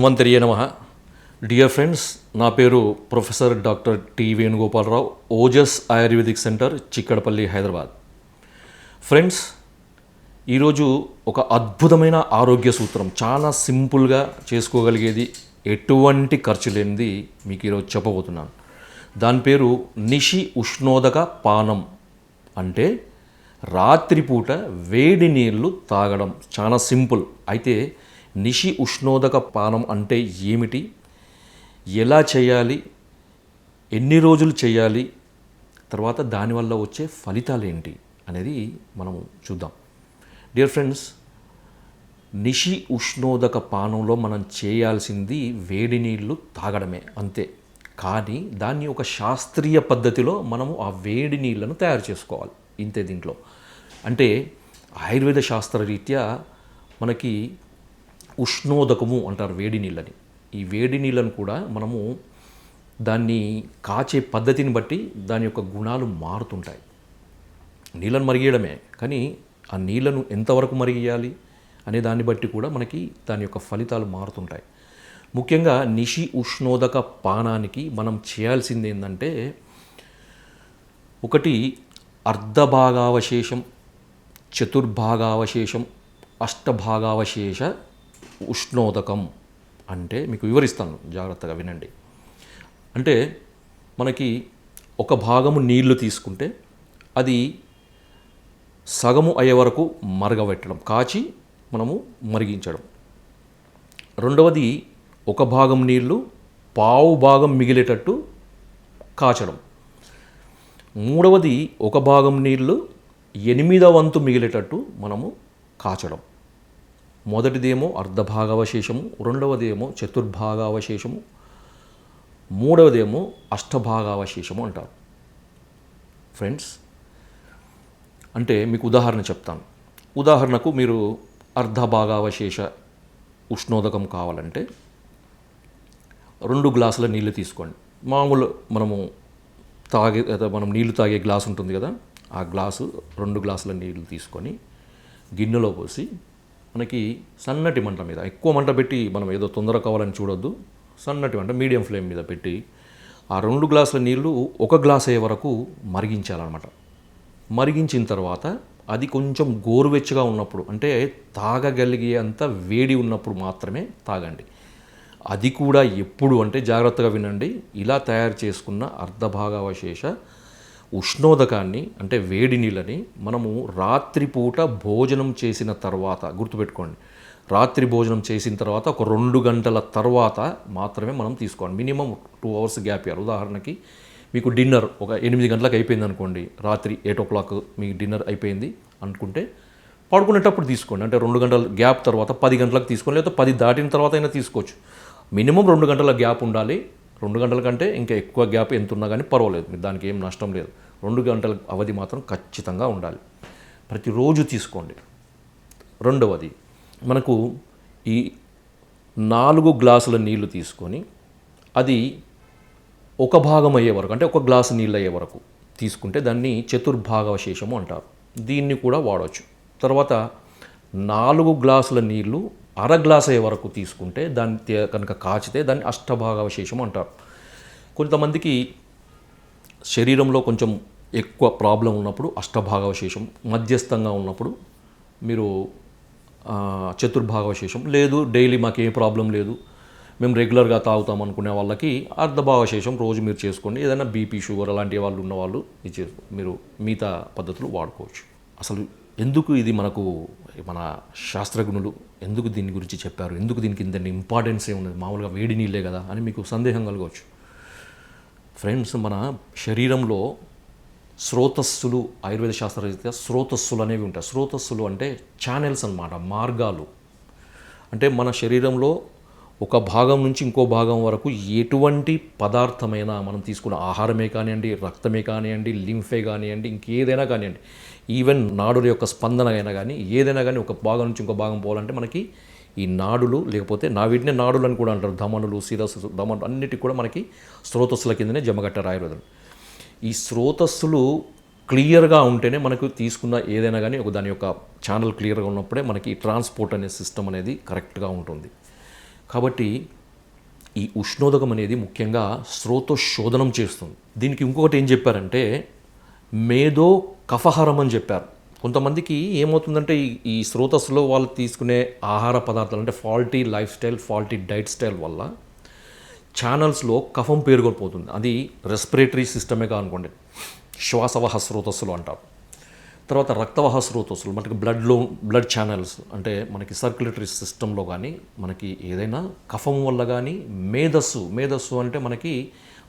ధన్వంతరియే నమః. Dear friends, నా పేరు professor doctor T Venugopalarao, Ojas Ayurvedic centre, Chikkadpally, Hyderabad. Friends, ఈరోజు ఒక అద్భుతమైన ఆరోగ్య సూత్రం, చాలా సింపుల్గా చేసుకోగలిగేది, ఎటువంటి ఖర్చు లేనిది మీకు ఈరోజు చెప్పబోతున్నాను. దాని పేరు నిషి ఉష్ణోదక పానం. అంటే రాత్రిపూట వేడి నీళ్ళు తాగడం. చాలా సింపుల్. అయితే నిషి ఉష్ణోదక పానం అంటే ఏమిటి, ఎలా చేయాలి, ఎన్ని రోజులు చేయాలి, తర్వాత దానివల్ల వచ్చే ఫలితాలు ఏంటి అనేది మనం చూద్దాం. డియర్ ఫ్రెండ్స్, నిషి ఉష్ణోదక పానంలో మనం చేయాల్సింది వేడి నీళ్ళు తాగడమే, అంతే. కానీ దాన్ని ఒక శాస్త్రీయ పద్ధతిలో మనము ఆ వేడి నీళ్ళను తయారు చేసుకోవాలి, ఇంతే. దీంట్లో అంటే ఆయుర్వేద శాస్త్రరీత్యా మనకి ఉష్ణోదకము అంటారు వేడి నీళ్ళని. ఈ వేడి నీళ్ళను కూడా మనము దాన్ని కాచే పద్ధతిని బట్టి దాని యొక్క గుణాలు మారుతుంటాయి. నీళ్ళను మరిగేయడమే, కానీ ఆ నీళ్ళను ఎంతవరకు మరిగియాలి అనే దాన్ని బట్టి కూడా మనకి దాని యొక్క ఫలితాలు మారుతుంటాయి. ముఖ్యంగా నిషి ఉష్ణోదక పానానికి మనం చేయాల్సింది ఏంటంటే, ఒకటి అర్ధభాగావశేషం, చతుర్భాగావశేషం, అష్టభాగావశేష ఉష్ణోదకం. అంటే మీకు వివరిస్తాను, జాగ్రత్తగా వినండి. అంటే మనకి ఒక భాగము నీళ్లు తీసుకుంటే అది సగము అయ్యే వరకు మరగబెట్టడం, కాచి మనము మరిగించడం. రెండవది, ఒక భాగం నీళ్లు పావు భాగం మిగిలేటట్టు కాచడం. మూడవది, ఒక భాగం నీళ్లు 8వ వంతు మిగిలేటట్టు మనము కాచడం. మొదటిదేమో అర్ధభాగావశేషము, రెండవదేమో చతుర్భాగావశేషము, మూడవదేమో అష్టభాగావశేషము అంటారు. ఫ్రెండ్స్, అంటే మీకు ఉదాహరణ చెప్తాను. ఉదాహరణకు మీరు అర్ధభాగావశేష ఉష్ణోదకం కావాలంటే 2 గ్లాసుల నీళ్ళు తీసుకోండి. మామూలు మనం నీళ్లు తాగే గ్లాసు ఉంటుంది కదా, ఆ గ్లాసు 2 గ్లాసుల నీళ్ళు తీసుకొని గిన్నెలో పోసి, మనకి సన్నటి మంట మీద, ఎక్కువ మంట పెట్టి మనం ఏదో తొందర కావాలని చూడొద్దు, సన్నటి మంట, మీడియం ఫ్లేమ్ మీద పెట్టి ఆ 2 గ్లాసుల నీళ్ళు 1 గ్లాస్ అయ్యే వరకు మరిగించాలన్నమాట. మరిగించిన తర్వాత అది కొంచెం గోరువెచ్చగా ఉన్నప్పుడు, అంటే తాగగలిగే అంత వేడి ఉన్నప్పుడు మాత్రమే తాగండి. అది కూడా ఎప్పుడు అంటే, జాగ్రత్తగా వినండి, ఇలా తయారు చేసుకున్న అర్ధభాగావశేష ఉష్ణోదకాన్ని, అంటే వేడి నీళ్ళని మనము రాత్రిపూట భోజనం చేసిన తర్వాత, గుర్తుపెట్టుకోండి, రాత్రి భోజనం చేసిన తర్వాత ఒక 2 గంటల తర్వాత మాత్రమే మనం తీసుకోవాలి. మినిమం 2 అవర్స్ గ్యాప్ ఇవ్వాలి. ఉదాహరణకి మీకు డిన్నర్ ఒక 8 గంటలకు అయిపోయింది అనుకోండి, రాత్రి 8 o'clock మీకు డిన్నర్ అయిపోయింది అనుకుంటే పడుకునేటప్పుడు తీసుకోండి. అంటే 2 గంటల గ్యాప్ తర్వాత 10 గంటలకు తీసుకోండి, లేదా 10 దాటిన తర్వాత అయినా తీసుకోవచ్చు. మినిమం 2 గంటల గ్యాప్ ఉండాలి. 2 గంటల కంటే ఇంకా ఎక్కువ గ్యాప్ ఎంత ఉన్నా కానీ పర్వాలేదు, మీరు దానికి ఏం నష్టం లేదు. 2 గంటల అవధి మాత్రం ఖచ్చితంగా ఉండాలి. ప్రతిరోజు తీసుకోండి. రెండవది, మనకు ఈ 4 గ్లాసుల నీళ్లు తీసుకొని అది 1 భాగం అయ్యే వరకు, అంటే 1 గ్లాసు నీళ్ళు అయ్యే వరకు తీసుకుంటే దాన్ని చతుర్భాగావశేషము అంటారు. దీన్ని కూడా వాడవచ్చు. తర్వాత 4 గ్లాసుల నీళ్లు 1/2 గ్లాస్ అయ్యే వరకు తీసుకుంటే దాన్ని కనుక కాచితే దాన్ని అష్టభాగావశేషం అంటారు. కొంతమందికి శరీరంలో కొంచెం ఎక్కువ ప్రాబ్లం ఉన్నప్పుడు అష్టభాగావశేషం, మధ్యస్థంగా ఉన్నప్పుడు మీరు చతుర్భాగావశేషం, లేదు డైలీ మాకు ఏ ప్రాబ్లం లేదు, మేము రెగ్యులర్గా తాగుతాం అనుకునే వాళ్ళకి అర్ధభాగావశేషం రోజు మీరు చేసుకోండి. ఏదైనా బీపీ, షుగర్ అలాంటి వాళ్ళు ఉన్నవాళ్ళు మీరు మిగతా పద్ధతులు వాడుకోవచ్చు. అసలు ఎందుకు ఇది మన శాస్త్రజ్ఞులు ఎందుకు దీని గురించి చెప్పారు, ఎందుకు దీనికి ఇంత ఇంపార్టెన్స్ ఏమున్నది, మామూలుగా వేడి నీళ్ళే కదా అని మీకు సందేహం కలగవచ్చు. ఫ్రెండ్స్, మన శరీరంలో స్రోతస్సులు, ఆయుర్వేద శాస్త్రరీత్యా స్రోతస్సులు అనేవి ఉంటాయి. స్రోతస్సులు అంటే ఛానల్స్ అన్నమాట, మార్గాలు. అంటే మన శరీరంలో ఒక భాగం నుంచి ఇంకో భాగం వరకు ఎటువంటి పదార్థమైనా, మనం తీసుకున్న ఆహారమే కానివ్వండి, రక్తమే కానివ్వండి, లింఫే కానివ్వండి, ఇంకేదైనా కానివ్వండి, ఈవెన్ నాడుల యొక్క స్పందన అయినా కానీ, ఏదైనా కానీ ఒక భాగం నుంచి ఇంకో భాగం పోవాలంటే మనకి ఈ నాడులు, లేకపోతే వీటినే నాడులు అని కూడా అంటారు, ధమనులు, శిరస్సు, ధమనులు అన్నిటికీ కూడా మనకి స్రోతస్సుల కిందనే జమగట్టారు ఆయుర్వేదం. ఈ స్రోతస్సులు క్లియర్గా ఉంటేనే మనకు తీసుకున్న ఏదైనా కానీ దాని యొక్క ఛానల్ క్లియర్గా ఉన్నప్పుడే మనకి ట్రాన్స్పోర్ట్ అనే సిస్టమ్ అనేది కరెక్ట్గా ఉంటుంది. కాబట్టి ఈ ఉష్ణోదకం అనేది ముఖ్యంగా స్రోతోశోధనం చేస్తుంది. దీనికి ఇంకొకటి ఏం చెప్పారంటే మేధో కఫహరం అని చెప్పారు. కొంతమందికి ఏమవుతుందంటే ఈ స్రోతస్సులో వాళ్ళు తీసుకునే ఆహార పదార్థాలు అంటే faulty life style, faulty diet style వల్ల ఛానల్స్లో కఫం పేరుకొనిపోతుంది. అది రెస్పిరేటరీ సిస్టమే కానుకోండి, శ్వాసవాహ స్రోతస్సులు అంటారు. తర్వాత రక్తవాహ స్రోతస్సులు మనకి బ్లడ్ ఛానల్స్ అంటే మనకి సర్క్యులేటరీ సిస్టంలో కానీ మనకి ఏదైనా కఫం వల్ల కానీ మేధస్సు అంటే మనకి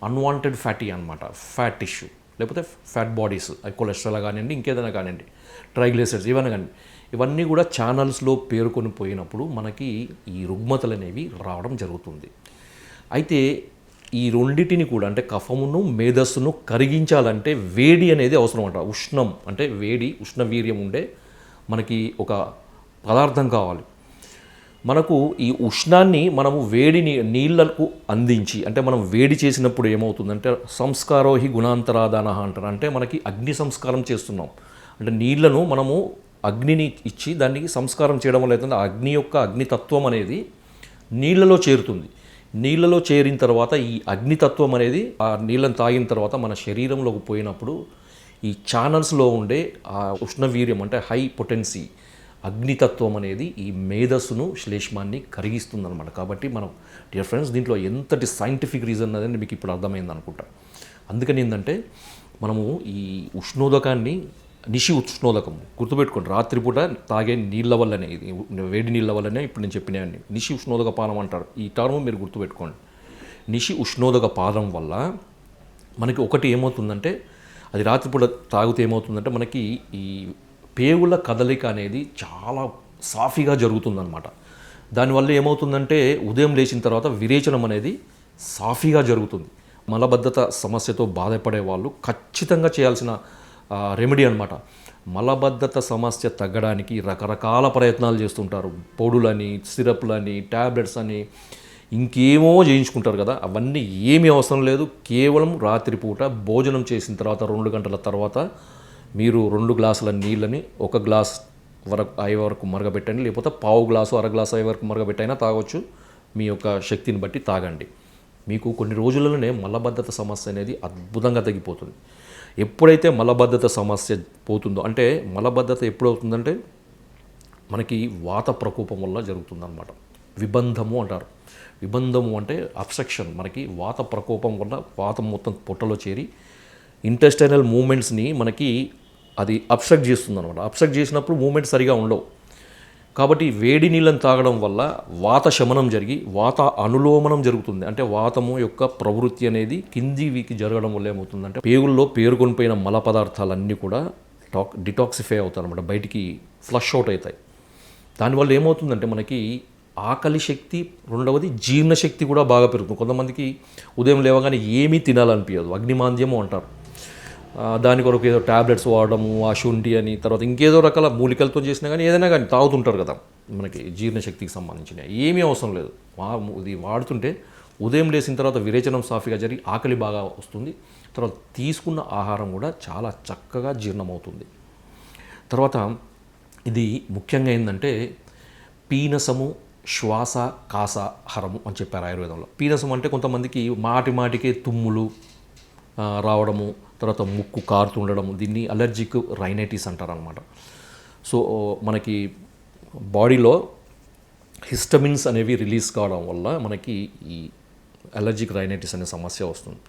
అన్వాంటెడ్ ఫ్యాటీ అనమాట, ఫ్యాట్ టిష్యూ లేకపోతే ఫ్యాట్ బాడీస్, అవి కొలెస్ట్రాల్ కానివ్వండి, ఇంకేదైనా కానివ్వండి, ట్రైగ్లిసరైడ్స్ ఇవన్నీ కానీ ఇవన్నీ కూడా ఛానల్స్లో పేరుకొని పోయినప్పుడు మనకి ఈ రుగ్మతలు అనేవి రావడం జరుగుతుంది. అయితే ఈ రెండిటిని కూడా అంటే కఫమును మేధస్సును కరిగించాలంటే వేడి అనేది అవసరం అంట. ఉష్ణం అంటే వేడి, ఉష్ణవీర్యం ఉండే మనకి ఒక పదార్థం కావాలి. మనకు ఈ ఉష్ణాన్ని మనము వేడిని నీళ్లకు అందించి అంటే మనం వేడి చేసినప్పుడు ఏమవుతుందంటే సంస్కారోహి గుణాంతరాదాన అంటారు. అంటే మనకి అగ్ని సంస్కారం చేస్తున్నాం అంటే నీళ్లను మనము అగ్నిని ఇచ్చి దానికి సంస్కారం చేయడం వల్ల అవుతుంది. అగ్ని యొక్క అగ్నితత్వం అనేది నీళ్లలో చేరుతుంది. నీళ్ళలో చేరిన తర్వాత ఈ అగ్నితత్వం అనేది ఆ నీళ్ళని తాగిన తర్వాత మన శరీరంలోకి పోయినప్పుడు ఈ ఛానల్స్లో ఉండే ఆ ఉష్ణవీర్యం అంటే హై పొటెన్సీ అగ్నితత్వం అనేది ఈ మేధస్సును శ్లేష్మాన్ని కరిగిస్తుందన్నమాట. కాబట్టి మనం డియర్ ఫ్రెండ్స్ దీంట్లో ఎంతటి సైంటిఫిక్ రీజన్ అనేది మీకు ఇప్పుడు అర్థమైంది అనుకుంటా. అందుకని ఏంటంటే మనము ఈ ఉష్ణోదకాన్ని నిషి ఉష్ణోదకం గుర్తుపెట్టుకోండి. రాత్రిపూట తాగే నీళ్ళ వల్లనే, ఇది వేడి నీళ్ళ వల్లనే ఇప్పుడు నేను చెప్పినవన్నీ నిషి ఉష్ణోదక పానం అంటారు. ఈ టర్మ్ మీరు గుర్తుపెట్టుకోండి. నిషి ఉష్ణోదక పానం వల్ల మనకి ఒకటి ఏమవుతుందంటే అది రాత్రిపూట తాగితే ఏమవుతుందంటే మనకి ఈ పేగుల కదలిక అనేది చాలా సాఫీగా జరుగుతుందన్నమాట. దానివల్ల ఏమవుతుందంటే ఉదయం లేచిన తర్వాత విరేచనం అనేది సాఫీగా జరుగుతుంది. మలబద్ధత సమస్యతో బాధపడే వాళ్ళు ఖచ్చితంగా చేయాల్సిన రెమెడీ అనమాట. మలబద్ధత సమస్య తగ్గడానికి రకరకాల ప్రయత్నాలు చేస్తుంటారు. పొడులని, సిరప్లని, ట్యాబ్లెట్స్ అని ఇంకేమో చేయించుకుంటారు కదా. అవన్నీ ఏమీ అవసరం లేదు. కేవలం రాత్రిపూట భోజనం చేసిన తర్వాత 2 గంటల తర్వాత మీరు 2 గ్లాసుల నీళ్ళని 1 గ్లాస్ అయ్యే వరకు మరగబెట్టండి, లేకపోతే పావు గ్లాసు, అర గ్లాసు అయ్యే వరకు మరగబెట్టైనా తాగొచ్చు. మీ యొక్క శక్తిని బట్టి తాగండి. మీకు కొన్ని రోజులలోనే మలబద్ధత సమస్య అనేది అద్భుతంగా తగ్గిపోతుంది. ఎప్పుడైతే మలబద్ధత సమస్య పోతుందో అంటే మలబద్ధత ఎప్పుడవుతుందంటే మనకి వాత ప్రకోపం వల్ల జరుగుతుందన్నమాట. విబంధము అంటారు. విబంధము అంటే అబ్స్ట్రక్షన్. మనకి వాత ప్రకోపం వల్ల వాతం మొత్తం పొట్టలో చేరి ఇంటెస్టైనల్ మూమెంట్స్ని మనకి అది అబ్స్ట్రక్ట్ చేస్తుంది అనమాట. అబ్స్ట్రక్ట్ చేసినప్పుడు మూమెంట్స్ సరిగా ఉండవు. కాబట్టి వేడి నీళ్ళని తాగడం వల్ల వాత శమనం జరిగి వాత అనులోమనం జరుగుతుంది. అంటే వాతము యొక్క ప్రవృత్తి అనేది కిందికి జరగడం వల్ల ఏమవుతుందంటే పేగుల్లో పేరుకొని పోయిన మల పదార్థాలన్నీ కూడా డిటాక్సిఫై అవుతాయి అనమాట, బయటికి ఫ్లష్ అవుట్ అవుతాయి. దానివల్ల ఏమవుతుందంటే మనకి ఆకలి శక్తి, రెండవది జీర్ణశక్తి కూడా బాగా పెరుగుతుంది. కొంతమందికి ఉదయం లేవగానే ఏమీ తినాలనిపించదు, అగ్నిమాంద్యము అంటారు. దాని కొరకు ఏదో ట్యాబ్లెట్స్ వాడడము, ఆ శుంఠి అని, తర్వాత ఇంకేదో రకాల మూలికలతో చేసినా కానీ ఏదైనా కానీ తాగుతుంటారు కదా. మనకి జీర్ణశక్తికి సంబంధించిన ఏమీ అవసరం లేదు. ఇది వాడుతుంటే ఉదయం లేచిన తర్వాత విరేచనం సాఫీగా జరిగి ఆకలి బాగా వస్తుంది. తర్వాత తీసుకున్న ఆహారం కూడా చాలా చక్కగా జీర్ణమవుతుంది. తర్వాత ఇది ముఖ్యంగా ఏంటంటే పీనసము, శ్వాస కాసాహరము అని చెప్పారు ఆయుర్వేదంలో. పీనసం అంటే కొంతమందికి మాటికే తుమ్ములు రావడము, తర్వాత ముక్కు కారుతుండడము, దీన్ని అలర్జిక్ రైనైటిస్ అంటారనమాట. సో మనకి బాడీలో హిస్టమిన్స్ అనేవి రిలీజ్ కావడం వల్ల మనకి ఈ అలర్జిక్ రైనైటిస్ అనే సమస్య వస్తుంది.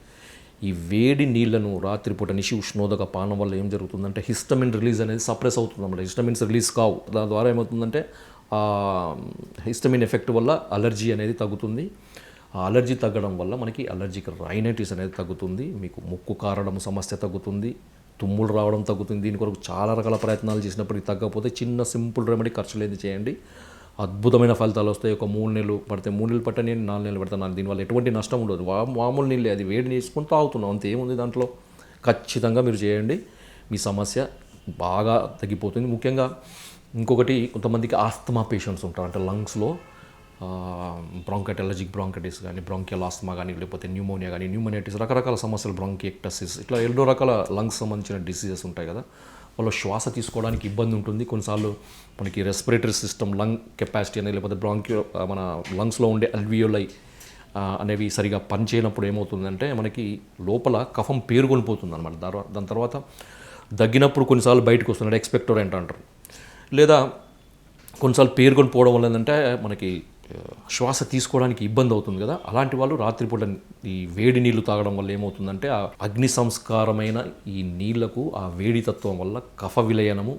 ఈ వేడి నీళ్లను రాత్రిపూట నిషి ఉష్ణోదక పానం వల్ల ఏం జరుగుతుందంటే హిస్టమిన్ రిలీజ్ అనేది సప్రెస్ అవుతుంది అన్నమాట. హిస్టమిన్స్ రిలీజ్ కావు. దాని ద్వారా ఏమవుతుందంటే హిస్టమిన్ ఎఫెక్ట్ వల్ల అలర్జీ అనేది తగ్గుతుంది. ఆ అలర్జీ తగ్గడం వల్ల మనకి అలర్జిక్ రైనైటిస్ అనేది తగ్గుతుంది. మీకు ముక్కు కారడం సమస్య తగ్గుతుంది, తుమ్ములు రావడం తగ్గుతుంది. దీని కొరకు చాలా రకాల ప్రయత్నాలు చేసినప్పటికీ తగ్గకపోతే చిన్న సింపుల్ రెమెడీ ఖర్చు లేని చేయండి, అద్భుతమైన ఫలితాలు వస్తాయి. ఒక 3 నెలలు పడితే 3 నెలలు పట్టని 4 నెలలు పడతాను. దీనివల్ల ఎటువంటి నష్టం ఉండదు. మామూలు నీళ్ళే, అది వేడి చేసుకొని తాగుతున్నాం అంతే, ఏముంది దాంట్లో. ఖచ్చితంగా మీరు చేయండి, మీ సమస్య బాగా తగ్గిపోతుంది. ముఖ్యంగా ఇంకొకటి, కొంతమందికి ఆస్తమా పేషెంట్స్ ఉంటారు. అంటే లంగ్స్లో అలర్జిక్ బ్రాంకైటిస్ కానీ, బ్రాంకియల్ ఆస్తమా కానీ, లేకపోతే న్యూమోనియా కానీ, న్యూమోనైటిస్, రకరకాల సమస్యలు, బ్రాంకియెక్టసిస్, ఇట్లా ఎన్నో రకాల లంగ్స్ సంబంధించిన డిసీజెస్ ఉంటాయి కదా. వాళ్ళు శ్వాస తీసుకోవడానికి ఇబ్బంది ఉంటుంది. కొన్నిసార్లు మనకి రెస్పిరేటరీ సిస్టమ్, లంగ్ కెపాసిటీ అనేది, లేకపోతే మన లంగ్స్లో ఉండే అల్వియోలై అనేవి సరిగా పనిచేయనప్పుడు ఏమవుతుందంటే మనకి లోపల కఫం పేరుకొని పోతుంది అనమాట. దాని తర్వాత దగ్గినప్పుడు కొన్నిసార్లు బయటకు వస్తుంది, ఎక్స్పెక్టోరెంట్ అంటారు. లేదా కొన్నిసార్లు పేరుకొని పోవడం వల్ల ఏంటంటే మనకి శ్వాస తీసుకోవడానికి ఇబ్బంది అవుతుంది కదా. అలాంటి వాళ్ళు రాత్రిపూట ఈ వేడి నీళ్లు తాగడం వల్ల ఏమవుతుందంటే ఆ అగ్ని సంస్కారమైన ఈ నీళ్లకు ఆ వేడి తత్వం వల్ల కఫ విలయనము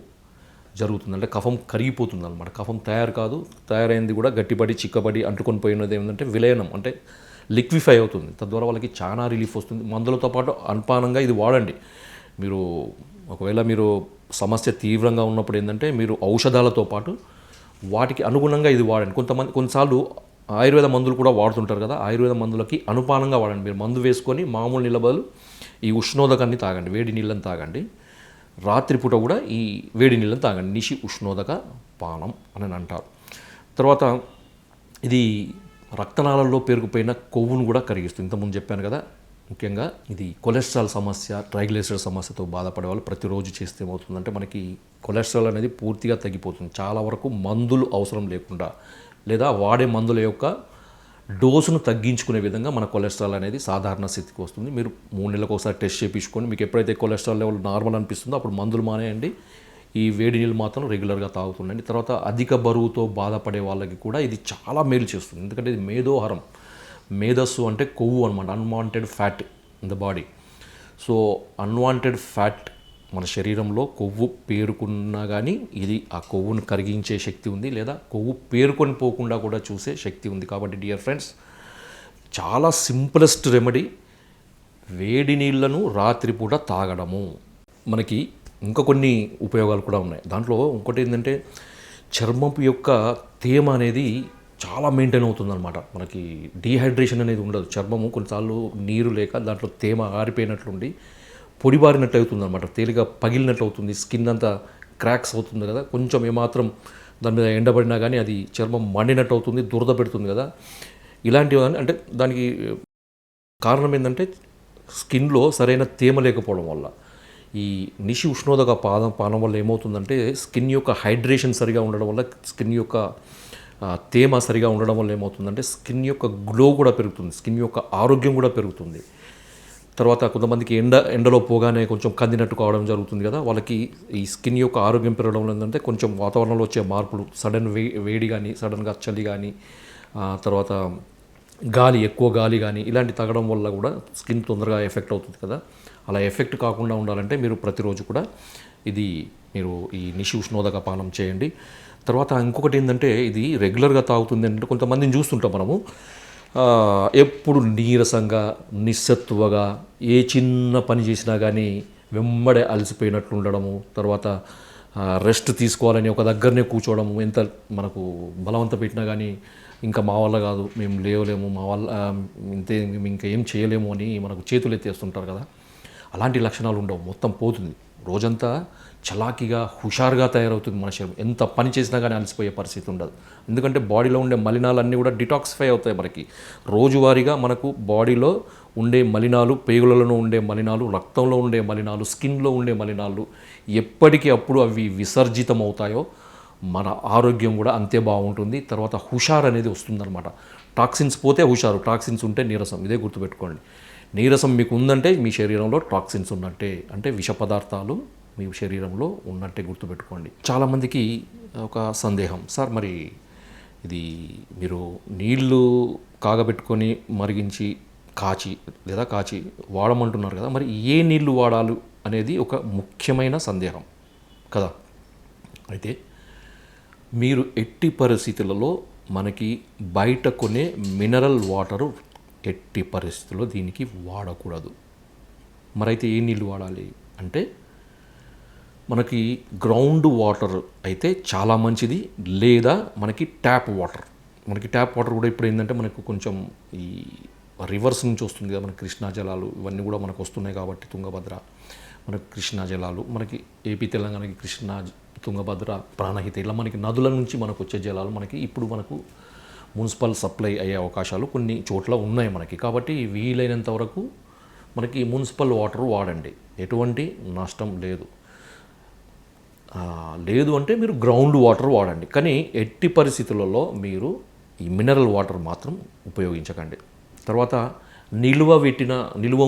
జరుగుతుంది. అంటే కఫం కరిగిపోతుంది అనమాట. కఫం తయారు కాదు, తయారైంది కూడా గట్టిపడి చిక్కబడి అంటుకొని పోయినది ఏమిటంటే విలయనం, అంటే లిక్విఫై అవుతుంది. తద్వారా వాళ్ళకి చాలా రిలీఫ్ వస్తుంది. మందులతో పాటు అల్పానంగా ఇది వాడండి. మీరు ఒకవేళ మీరు సమస్య తీవ్రంగా ఉన్నప్పుడు ఏంటంటే మీరు ఔషధాలతో పాటు వాటికి అనుగుణంగా ఇది వాడండి. కొన్నిసార్లు ఆయుర్వేద మందులు కూడా వాడుతుంటారు కదా, ఆయుర్వేద మందులకి అనుపానంగా వాడండి. మీరు మందు వేసుకొని మామూలు నీళ్ళ బదులు ఈ ఉష్ణోదకాన్ని తాగండి, వేడి నీళ్ళని తాగండి. రాత్రిపూట కూడా ఈ వేడి నీళ్ళని తాగండి. నిషి ఉష్ణోదక పానం అని అంటారు. తర్వాత ఇది రక్తనాళాల్లో పేరుకుపోయిన కొవ్వును కూడా కరిగిస్తుంది. ఇంతకుముందు చెప్పాను కదా, ముఖ్యంగా ఇది కొలెస్ట్రాల్ సమస్య, ట్రైగ్లిసరైడ్ సమస్యతో బాధపడే వాళ్ళు ప్రతిరోజు చేస్తే ఏమవుతుందంటే మనకి కొలెస్ట్రాల్ అనేది పూర్తిగా తగ్గిపోతుంది. చాలా వరకు మందులు అవసరం లేకుండా లేదా వాడే మందుల యొక్క డోసును తగ్గించుకునే విధంగా మన కొలెస్ట్రాల్ అనేది సాధారణ స్థితికి వస్తుంది. మీరు 3 నెలలకు ఒకసారి టెస్ట్ చేయించుకొని మీకు ఎప్పుడైతే కొలెస్ట్రాల్ లెవెల్ నార్మల్ అనిపిస్తుందో అప్పుడు మందులు మానేయండి. ఈ వేడి నీళ్ళు మాత్రం రెగ్యులర్గా తాగుతుండండి. తర్వాత అధిక బరువుతో బాధపడే వాళ్ళకి కూడా ఇది చాలా మేలు చేస్తుంది. ఎందుకంటే ఇది మేధోహరం, మేధస్సు అంటే కొవ్వు అనమాట, unwanted fat in the body. So unwanted fat మన శరీరంలో కొవ్వు పేరుకున్నా కానీ ఇది ఆ కొవ్వును కరిగించే శక్తి ఉంది, లేదా కొవ్వు పేరుకొని పోకుండా కూడా చూసే శక్తి ఉంది. కాబట్టి డియర్ ఫ్రెండ్స్, చాలా సింపులెస్ట్ రెమెడీ వేడి నీళ్లను రాత్రిపూట తాగడము. మనకి ఇంకా కొన్ని ఉపయోగాలు కూడా ఉన్నాయి. దాంట్లో ఇంకోటి ఏంటంటే చర్మపు యొక్క తేమ అనేది చాలా మెయింటైన్ అవుతుందన్నమాట. మనకి డీహైడ్రేషన్ అనేది ఉండదు. చర్మము కొన్నిసార్లు నీరు లేక దాంట్లో తేమ ఆరిపోయినట్లుండి పొడిబారినట్టు అవుతుంది అనమాట, తేలిగా పగిలినట్టు అవుతుంది, స్కిన్ అంతా క్రాక్స్ అవుతుంది కదా. కొంచెం ఏమాత్రం దాని మీద ఎండబడినా కానీ అది చర్మం మండినట్టు అవుతుంది, దురద పెడుతుంది కదా. ఇలాంటివి అంటే దానికి కారణం ఏంటంటే స్కిన్లో సరైన తేమ లేకపోవడం వల్ల. ఈ నిషి ఉష్ణోదక పానం వల్ల ఏమవుతుందంటే స్కిన్ యొక్క హైడ్రేషన్ సరిగా ఉండడం వల్ల, స్కిన్ యొక్క తేమ సరిగా ఉండడం వల్ల ఏమవుతుందంటే స్కిన్ యొక్క గ్లో కూడా పెరుగుతుంది, స్కిన్ యొక్క ఆరోగ్యం కూడా పెరుగుతుంది. తర్వాత కొంతమందికి ఎండలో పోగానే కొంచెం కందినట్టు కావడం జరుగుతుంది కదా, వాళ్ళకి ఈ స్కిన్ యొక్క ఆరోగ్యం పెరగడం ఏంటంటే కొంచెం వాతావరణంలో వచ్చే మార్పులు, సడన్ వేడి కానీ, సడన్గా చలి కానీ, తర్వాత ఎక్కువ గాలి కానీ ఇలాంటి తగ్గడం వల్ల కూడా స్కిన్ తొందరగా ఎఫెక్ట్ అవుతుంది కదా. అలా ఎఫెక్ట్ కాకుండా ఉండాలంటే మీరు ప్రతిరోజు కూడా మీరు ఈ నిషి ఉష్ణోదక పానం చేయండి. తర్వాత ఇంకొకటి ఏంటంటే ఇది రెగ్యులర్గా తాగుతుంది అంటే కొంతమందిని చూస్తుంటాం మనము, ఎప్పుడు నీరసంగా, నిస్సత్తువగా, ఏ చిన్న పని చేసినా కానీ వెంబడే అలసిపోయినట్లు ఉండడము, తర్వాత రెస్ట్ తీసుకోవాలని ఒక దగ్గరనే కూర్చోవడము, ఎంత మనకు బలవంత పెట్టినా కానీ ఇంకా మా వల్ల కాదు, మేము లేవలేము, మా వల్ల ఇంతే, ఇంకా ఏం చేయలేము అని మనకు చేతులు ఎత్తేస్తుంటారు కదా. అలాంటి లక్షణాలు ఉండవు, మొత్తం పోతుంది. రోజంతా చలాకీగా, హుషారుగా తయారవుతుంది మన శరీరం. ఎంత పని చేసినా కానీ అలసిపోయే పరిస్థితి ఉండదు. ఎందుకంటే బాడీలో ఉండే మలినాలన్నీ కూడా డిటాక్సిఫై అవుతాయి. మనకి రోజువారీగా మనకు బాడీలో ఉండే మలినాలు, పేగులలో ఉండే మలినాలు, రక్తంలో ఉండే మలినాలు, స్కిన్లో ఉండే మలినాలు ఎప్పటికీ అప్పుడు అవి విసర్జితం అవుతాయో మన ఆరోగ్యం కూడా అంతే బాగుంటుంది. తర్వాత హుషారు అనేది వస్తుందన్నమాట. టాక్సిన్స్ పోతే హుషారు, టాక్సిన్స్ ఉంటే నీరసం. ఇదే గుర్తుపెట్టుకోండి. నీరసం మీకు ఉందంటే మీ శరీరంలో టాక్సిన్స్ ఉన్నట్టే, అంటే విష పదార్థాలు మీ శరీరంలో ఉన్నట్టే గుర్తుపెట్టుకోండి. చాలామందికి ఒక సందేహం, సార్ మరి ఇది మీరు నీళ్లు కాగబెట్టుకొని మరిగించి కాచి వాడమంటున్నారు కదా, మరి ఏ నీళ్లు వాడాలి అనేది ఒక ముఖ్యమైన సందేహం కదా. అయితే మీరు ఎట్టి పరిస్థితులలో మనకి బయట కొనే మినరల్ వాటరు ఎట్టి పరిస్థితుల్లో దీనికి వాడకూడదు. మరైతే ఏ నీళ్ళు వాడాలి అంటే మనకి గ్రౌండ్ వాటర్ అయితే చాలా మంచిది, లేదా మనకి ట్యాప్ వాటర్. మనకి ట్యాప్ వాటర్ కూడా ఇప్పుడు ఏంటంటే మనకు కొంచెం ఈ రివర్స్ నుంచి వస్తుంది కదా, మనకి కృష్ణా జలాలు ఇవన్నీ కూడా మనకు వస్తున్నాయి కాబట్టి, తుంగభద్ర మనకి కృష్ణా జలాలు, మనకి ఏపీ తెలంగాణకి కృష్ణా, తుంగభద్ర, ప్రాణహిత, ఇలా మనకి నదుల నుంచి మనకు వచ్చే జలాలు ఇప్పుడు మనకు మున్సిపల్ సప్లై అయ్యే అవకాశాలు కొన్ని చోట్ల ఉన్నాయి మనకి. కాబట్టి వీలైనంత వరకు మనకి మున్సిపల్ వాటర్ వాడండి, ఎటువంటి నష్టం లేదు. లేదు అంటే మీరు గ్రౌండ్ వాటర్ వాడండి, కానీ ఎట్టి పరిస్థితులలో మీరు ఈ మినరల్ వాటర్ మాత్రం ఉపయోగించకండి. తర్వాత నిల్వ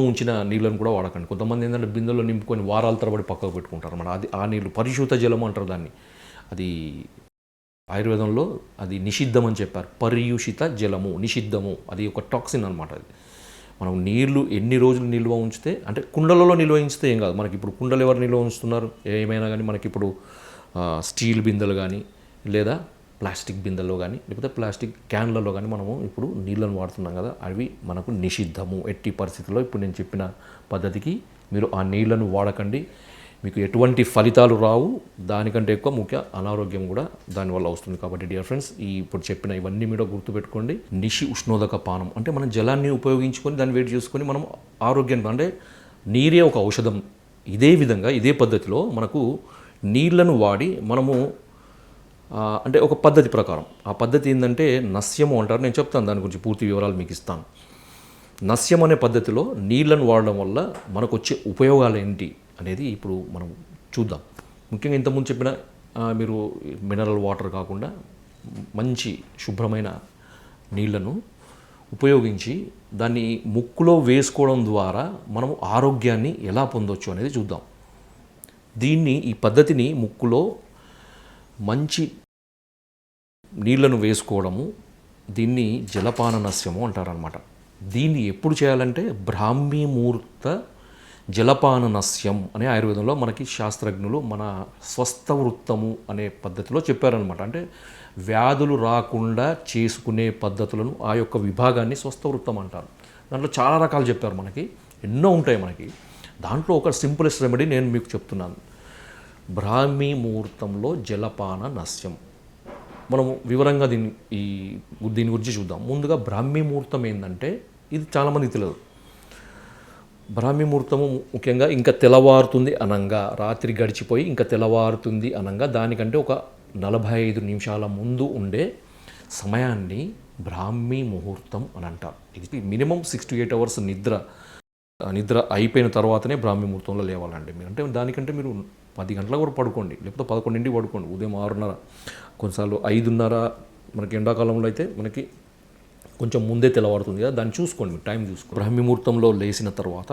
ఉంచిన నీళ్ళను కూడా వాడకండి. కొంతమంది ఏంటంటే బిందెలో నింపుకొని వారాల తరబడి పక్కకు పెట్టుకుంటారు అన్నమాట. అది ఆ నీళ్ళు పరిశుద్ధ జలము అంటారు దాన్ని. అది ఆయుర్వేదంలో అది నిషిద్ధం అని చెప్పారు. పర్యూషిత జలము నిషిద్ధము, అది ఒక టాక్సిన్ అనమాట. అది మనం నీళ్లు ఎన్ని రోజులు నిల్వ ఉంచితే, అంటే కుండలలో నిల్వ ఉంచితే ఏం కాదు. మనకి ఇప్పుడు కుండలు ఎవరు నిల్వ ఉంచుతున్నారు ఏమైనా కానీ, మనకి ఇప్పుడు స్టీల్ బిందెలు కానీ, లేదా ప్లాస్టిక్ బిందెల్లో కానీ, లేకపోతే ప్లాస్టిక్ క్యాన్లలో కానీ మనము ఇప్పుడు నీళ్ళను వాడుతున్నాం కదా, అవి మనకు నిషిద్ధము. ఎట్టి పరిస్థితుల్లో ఇప్పుడు నేను చెప్పిన పద్ధతికి మీరు ఆ నీళ్లను వాడకండి. మీకు ఎటువంటి ఫలితాలు రావు, దానికంటే ఎక్కువ ముఖ్య అనారోగ్యం కూడా దానివల్ల వస్తుంది. కాబట్టి డియర్ ఫ్రెండ్స్, ఇప్పుడు చెప్పిన ఇవన్నీ మీరు గుర్తుపెట్టుకోండి. నిషి ఉష్ణోదక పానం అంటే మనం జలాన్ని ఉపయోగించుకొని దాన్ని వేడి చేసుకొని మనం ఆరోగ్యాన్ని, అంటే నీరే ఒక ఔషధం. ఇదే విధంగా ఇదే పద్ధతిలో మనకు నీళ్లను వాడి మనము అంటే ఒక పద్ధతి ప్రకారం, ఆ పద్ధతి ఏంటంటే నస్యము అంటారు. నేను చెప్తాను దాని గురించి పూర్తి వివరాలు మీకు ఇస్తాను. నస్యం అనే పద్ధతిలో నీళ్లను వాడడం వల్ల మనకు వచ్చే ఉపయోగాలు ఏంటి అనేది ఇప్పుడు మనం చూద్దాం. ముఖ్యంగా ఇంతకుముందు చెప్పిన మీరు మినరల్ వాటర్ కాకుండా మంచి శుభ్రమైన నీళ్లను ఉపయోగించి దాన్ని ముక్కులో వేసుకోవడం ద్వారా మనము ఆరోగ్యాన్ని ఎలా పొందొచ్చు అనేది చూద్దాం. ఈ పద్ధతిని ముక్కులో మంచి నీళ్లను వేసుకోవడము, దీన్ని జలపాన నస్యము అంటారనమాట. దీన్ని ఎప్పుడు చేయాలంటే బ్రాహ్మీ ముహూర్త జలపాన నస్యం అనే ఆయుర్వేదంలో మనకి శాస్త్రజ్ఞులు మన స్వస్థ వృత్తము అనే పద్ధతిలో చెప్పారనమాట. అంటే వ్యాధులు రాకుండా చేసుకునే పద్ధతులను ఆ యొక్క విభాగాన్ని స్వస్థ వృత్తం అంటారు. దాంట్లో చాలా రకాలు చెప్పారు, మనకి ఎన్నో ఉంటాయి. మనకి దాంట్లో ఒక సింపులెస్ట్ రెమెడీ నేను మీకు చెప్తున్నాను. బ్రాహ్మీ ముహూర్తంలో జలపాన నస్యం. మనము వివరంగా దీని గురించి చూద్దాం. ముందుగా బ్రాహ్మీ ముహూర్తం ఏంటంటే, ఇది చాలామంది తెలియదు. బ్రాహ్మీ ముహూర్తము ముఖ్యంగా ఇంకా తెల్లవారుతుంది అనంగా, రాత్రి గడిచిపోయి ఇంకా తెల్లవారుతుంది అనంగా దానికంటే ఒక 45 నిమిషాల ముందు ఉండే సమయాన్ని బ్రాహ్మీ ముహూర్తం అని అంటారు. ఇది మినిమం 6 to 8 అవర్స్ నిద్ర అయిపోయిన తర్వాతనే బ్రాహ్మీ ముహూర్తంలో లేవాలండి మీరు. అంటే దానికంటే మీరు 10 గంటలకు కూడా పడుకోండి, లేకపోతే 11 పడుకోండి. ఉదయం 6:30, కొన్నిసార్లు 5:30. మనకి ఎండాకాలంలో అయితే మనకి కొంచెం ముందే తెల్లవారుతుంది కదా, దాన్ని చూసుకోండి, టైం చూసుకోండి. బ్రాహ్మీ ముహూర్తంలో లేచిన తర్వాత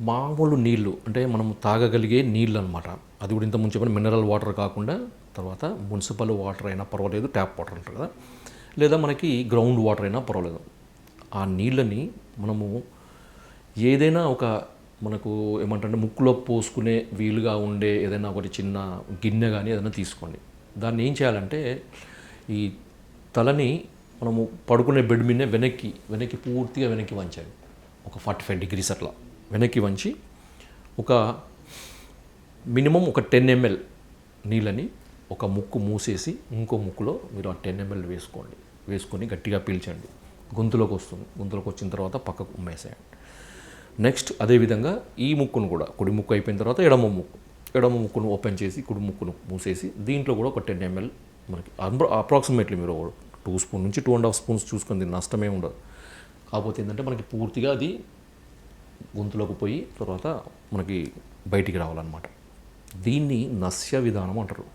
మామూలు నీళ్లు, అంటే మనం తాగగలిగే నీళ్ళు అనమాట. అది కూడా ఇంతకుముందు చెప్పిన మినరల్ వాటర్ కాకుండా, తర్వాత మున్సిపల్ వాటర్ అయినా పర్వాలేదు, ట్యాప్ వాటర్ అంటారు కదా, లేదా మనకి గ్రౌండ్ వాటర్ అయినా పర్వాలేదు. ఆ నీళ్ళని మనము ఏదైనా ఒక మనకు ఏమంటే ముక్కులో పోసుకునే వీలుగా ఉండే ఏదైనా ఒకటి చిన్న గిన్నె కానీ ఏదైనా తీసుకోండి. దాన్ని ఏం చేయాలంటే, ఈ తలని మనము పడుకునే బెడ్ మీదనే వెనక్కి పూర్తిగా వెనక్కి వంచాలి. ఒక 45 degrees అట్లా వెనక్కి వంచి ఒక మినిమం ఒక 10 ml నీళ్ళని ఒక ముక్కు మూసేసి ఇంకో ముక్కులో మీరు ఆ 10 ml వేసుకొని గట్టిగా పీల్చండి. గొంతులోకి వస్తుంది. గొంతులోకి వచ్చిన తర్వాత పక్కకు ఉమ్మేసేయండి. నెక్స్ట్ అదేవిధంగా ఈ ముక్కును కూడా, కుడి ముక్కు అయిపోయిన తర్వాత ఎడమ ముక్కును ఓపెన్ చేసి కుడి ముక్కును మూసేసి దీంట్లో కూడా ఒక 10 ml మనకి అప్రాక్సిమేట్లీ మీరు 2 స్పూన్ నుంచి 2.5 స్పూన్స్ చూసుకుంది, నష్టమే ఉండదు. కాకపోతే ఏంటంటే మనకి పూర్తిగా అది గొంతులోకి పోయి తర్వాత మనకి బయటికి రావాలన్నమాట. దీన్ని నస్య విధానం అంటారు.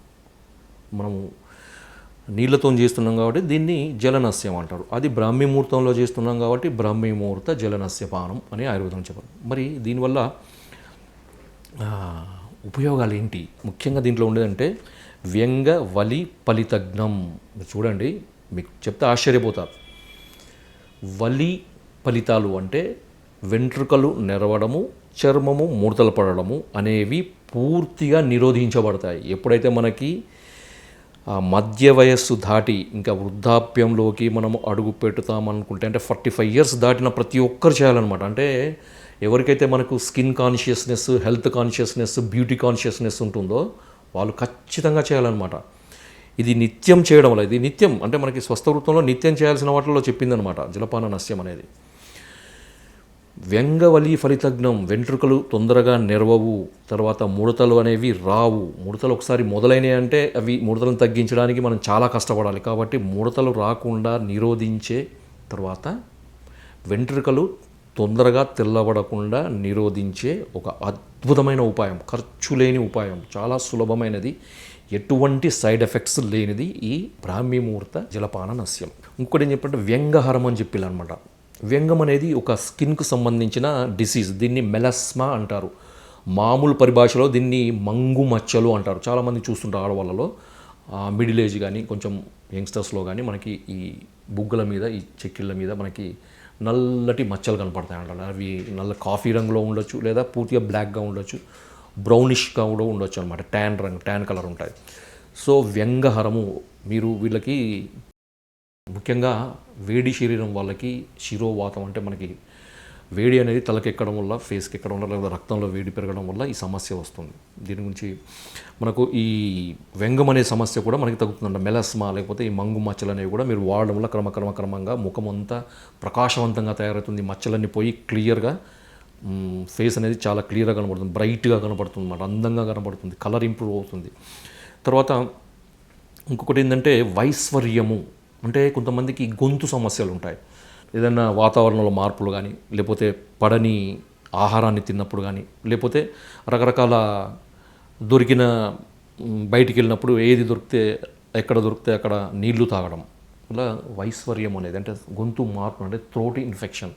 మనము నీళ్ళతో చేస్తున్నాం కాబట్టి దీన్ని జలనస్యం అంటారు. అది బ్రాహ్మీ ముహూర్తంలో చేస్తున్నాం కాబట్టి బ్రాహ్మీ ముహూర్త జలనస్యపానం అని ఆయుర్వేదం చెప్పారు. మరి దీనివల్ల ఉపయోగాలు ఏంటి? ముఖ్యంగా దీంట్లో ఉండేదంటే వ్యంగ వలి ఫలితజ్ఞం. చూడండి, మీకు చెప్తే ఆశ్చర్యపోతారు. వలి ఫలితాలు అంటే వెంట్రుకలు నెరవడము, చర్మము ముడతలు పడడము అనేవి పూర్తిగా నిరోధించబడతాయి. ఎప్పుడైతే మనకి మధ్య వయస్సు దాటి ఇంకా వృద్ధాప్యంలోకి మనము అడుగు పెట్టుతామనుకుంటే, అంటే 45 years దాటిన ప్రతి ఒక్కరు చేయాలన్నమాట. అంటే ఎవరికైతే మనకు skin consciousness, health consciousness, beauty consciousness ఉంటుందో వాళ్ళు ఖచ్చితంగా చేయాలన్నమాట. ఇది నిత్యం చేయడం వల్ల, ఇది నిత్యం అంటే మనకి స్వస్థ వృత్తంలో నిత్యం చేయాల్సిన వాటిలో చెప్పిందనమాట జలపాన నస్యం అనేది. వ్యంగవలి ఫలితజ్ఞం, వెంట్రుకలు తొందరగా నెరవవు, తర్వాత ముడతలు అనేవి రావు. ముడతలు ఒకసారి మొదలైనవి అంటే అవి ముడతలను తగ్గించడానికి మనం చాలా కష్టపడాలి. కాబట్టి ముడతలు రాకుండా నిరోధించే, తర్వాత వెంట్రుకలు తొందరగా తెల్లబడకుండా నిరోధించే ఒక అద్భుతమైన ఉపాయం, ఖర్చు లేని ఉపాయం, చాలా సులభమైనది. ఎటువంటి సైడ్ ఎఫెక్ట్స్ లేనిది ఈ బ్రాహ్మీ ముహూర్త జలపాన నస్యం. ఇంకోటి ఏం చెప్పంటే వ్యంగహరం అని చెప్పిల్లనమాట. వ్యంగం అనేది ఒక స్కిన్కు సంబంధించిన డిసీజ్. దీన్ని మెలస్మా అంటారు. మామూలు పరిభాషలో దీన్ని మంగు మచ్చలు అంటారు. చాలామంది చూస్తుంటారు ఆడవాళ్ళలో మిడిల్ ఏజ్ కానీ కొంచెం యంగ్స్టర్స్లో కానీ మనకి ఈ బుగ్గల మీద ఈ చెక్కిళ్ళ మీద మనకి నల్లటి మచ్చలు కనపడతాయి అంటారు. అవి నల్ల కాఫీ రంగులో ఉండొచ్చు, లేదా పూర్తిగా బ్లాక్గా ఉండొచ్చు, బ్రౌనిష్గా కూడా ఉండొచ్చు అనమాట. ట్యాన్ కలర్ ఉంటుంది. సో వ్యంగహరము మీరు వీళ్ళకి ముఖ్యంగా వేడి శరీరం వాళ్ళకి శిరోవాతం అంటే మనకి వేడి అనేది తలకి ఎక్కడం వల్ల, ఫేస్కి ఎక్కడం వల్ల, లేదా రక్తంలో వేడి పెరగడం వల్ల ఈ సమస్య వస్తుంది. దీని గురించి మనకు ఈ వ్యంగం అనే సమస్య కూడా మనకి తగ్గుతుందంట. మెలస్మా లేకపోతే ఈ మంగు మచ్చలు అనేవి కూడా మీరు వాడడం వల్ల క్రమంగా ముఖం అంతా ప్రకాశవంతంగా తయారవుతుంది. మచ్చలన్నీ పోయి క్లియర్గా ఫేస్ అనేది చాలా క్లియర్గా కనబడుతుంది, బ్రైట్గా కనబడుతుంది అన్నమాట, అందంగా కనబడుతుంది, కలర్ ఇంప్రూవ్ అవుతుంది. తర్వాత ఇంకొకటి ఏంటంటే వైశ్వర్యము అంటే కొంతమందికి గొంతు సమస్యలు ఉంటాయి. ఏదైనా వాతావరణంలో మార్పులు కానీ, లేకపోతే పడని ఆహారాన్ని తిన్నప్పుడు కానీ, లేకపోతే రకరకాల దొరికిన బయటికి వెళ్ళినప్పుడు ఏది దొరికితే ఎక్కడ దొరికితే అక్కడ నీళ్లు తాగడం, ఇలా వైశ్వర్యం అనేది అంటే గొంతు మార్పు అంటే థ్రోట్ ఇన్ఫెక్షన్,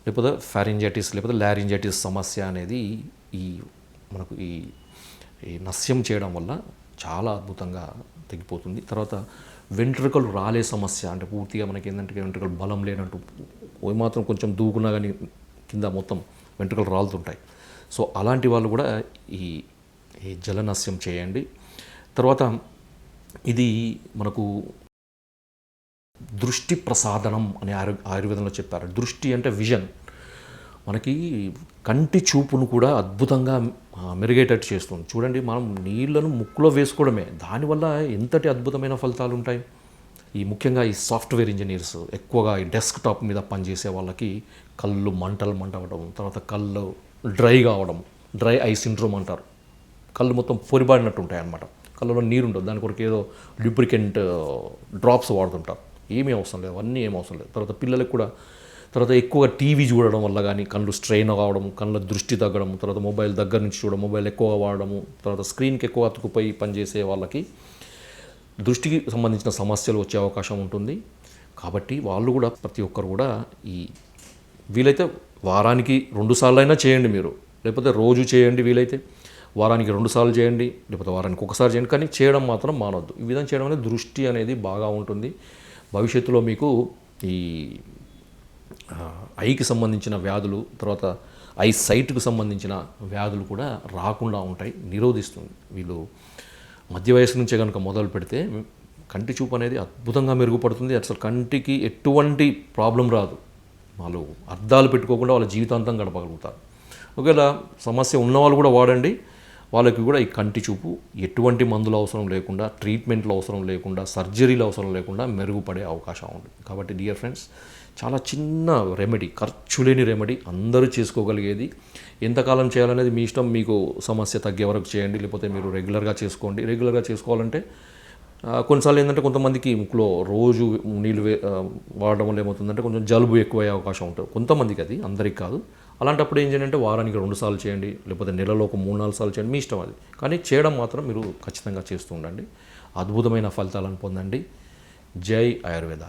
లేకపోతే ఫారింజైటిస్ లేకపోతే లారింజైటిస్ సమస్య అనేది ఈ మనకు ఈ నస్యం చేయడం వల్ల చాలా అద్భుతంగా తగ్గిపోతుంది. తర్వాత వెంట్రుకలు రాలే సమస్య అంటే పూర్తిగా మనకి ఏంటంటే వెంట్రుకలు బలం లేనట్టు మాత్రం కొంచెం దూకున్నా కానీ కింద మొత్తం వెంట్రుకలు రాలుతుంటాయి. సో అలాంటి వాళ్ళు కూడా ఈ జలనస్యం చేయండి. తర్వాత ఇది మనకు దృష్టి ప్రసాదనం అని ఆయుర్వేదంలో చెప్పారు. దృష్టి అంటే విజన్, మనకి కంటి చూపును కూడా అద్భుతంగా మెరుగేటట్టు చేస్తుంది. చూడండి, మనం నీళ్లను ముక్కులో వేసుకోవడమే, దానివల్ల ఎంతటి అద్భుతమైన ఫలితాలు ఉంటాయి. ఈ ముఖ్యంగా ఈ సాఫ్ట్వేర్ ఇంజనీర్స్ ఎక్కువగా ఈ డెస్క్టాప్ మీద పనిచేసే వాళ్ళకి కళ్ళు మంటవడం, తర్వాత కళ్ళు డ్రై కావడం, డ్రై ఐ సిండ్రోమ్ అంటారు. కళ్ళు మొత్తం పొరిబాడినట్టు ఉంటాయి అన్నమాట, కళ్ళలో నీరు ఉండదు. దాని కొరకు ఏదో లూబ్రికెంట్ డ్రాప్స్ వాడుతుంటారు. ఏమీ అవసరం లేదు, అవన్నీ ఏం అవసరం లేదు. తర్వాత పిల్లలకు కూడా తర్వాత ఎక్కువగా టీవీ చూడడం వల్ల కానీ కళ్ళు స్ట్రెయిన్ కావడం, కళ్ళ దృష్టి తగ్గడం, తర్వాత మొబైల్ దగ్గర నుంచి చూడడం, మొబైల్ ఎక్కువగా వాడడము, తర్వాత స్క్రీన్కి ఎక్కువ అతుకుపోయి పనిచేసే వాళ్ళకి దృష్టికి సంబంధించిన సమస్యలు వచ్చే అవకాశం ఉంటుంది. కాబట్టి వాళ్ళు కూడా ప్రతి ఒక్కరు కూడా ఈ వీలైతే వారానికి 2 సార్లు అయినా చేయండి మీరు, లేకపోతే రోజు చేయండి, వీలైతే వారానికి 2 సార్లు చేయండి, లేకపోతే వారానికి 1 సారి చేయండి. కానీ చేయడం మాత్రం మానొద్దు. ఈ విధంగా చేయడం అనేది దృష్టి అనేది బాగా ఉంటుంది. భవిష్యత్తులో మీకు ఈ ఐకి సంబంధించిన వ్యాధులు, తర్వాత ఐ సైట్కు సంబంధించిన వ్యాధులు కూడా రాకుండా ఉంటాయి, నిరోధిస్తుంది. వీళ్ళు మధ్య వయసు నుంచే కనుక మొదలు పెడితే కంటి చూపు అనేది అద్భుతంగా మెరుగుపడుతుంది. అసలు కంటికి ఎటువంటి ప్రాబ్లం రాదు. వాళ్ళు అద్దాలు పెట్టుకోకుండా వాళ్ళ జీవితాంతం గడపగలుగుతారు. ఒకవేళ సమస్య ఉన్నవాళ్ళు కూడా వాడండి. వాళ్ళకి కూడా ఈ కంటి చూపు ఎటువంటి మందులు అవసరం లేకుండా, ట్రీట్మెంట్లు అవసరం లేకుండా, సర్జరీలు అవసరం లేకుండా మెరుగుపడే అవకాశం ఉంటుంది. కాబట్టి డియర్ ఫ్రెండ్స్, చాలా చిన్న రెమెడీ, ఖర్చు లేని రెమెడీ, అందరూ చేసుకోగలిగేది. ఎంతకాలం చేయాలనేది మీ ఇష్టం. మీకు సమస్య తగ్గే వరకు చేయండి, లేకపోతే మీరు రెగ్యులర్గా చేసుకోండి. రెగ్యులర్గా చేసుకోవాలంటే కొన్నిసార్లు ఏంటంటే కొంతమందికి ముక్కులో రోజు నీళ్ళు వాడడం వల్ల ఏమవుతుందంటే కొంచెం జలుబు ఎక్కువయ్యే అవకాశం ఉంటుంది కొంతమందికి, అది అందరికీ కాదు. అలాంటప్పుడు ఏం చేయండి అంటే వారానికి 2 సార్లు చేయండి, లేకపోతే నెలలో ఒక 3-4 సార్లు చేయండి, మీ ఇష్టం అది. కానీ చేయడం మాత్రం మీరు ఖచ్చితంగా చేస్తూ ఉండండి. అద్భుతమైన ఫలితాలను పొందండి. జై ఆయుర్వేద.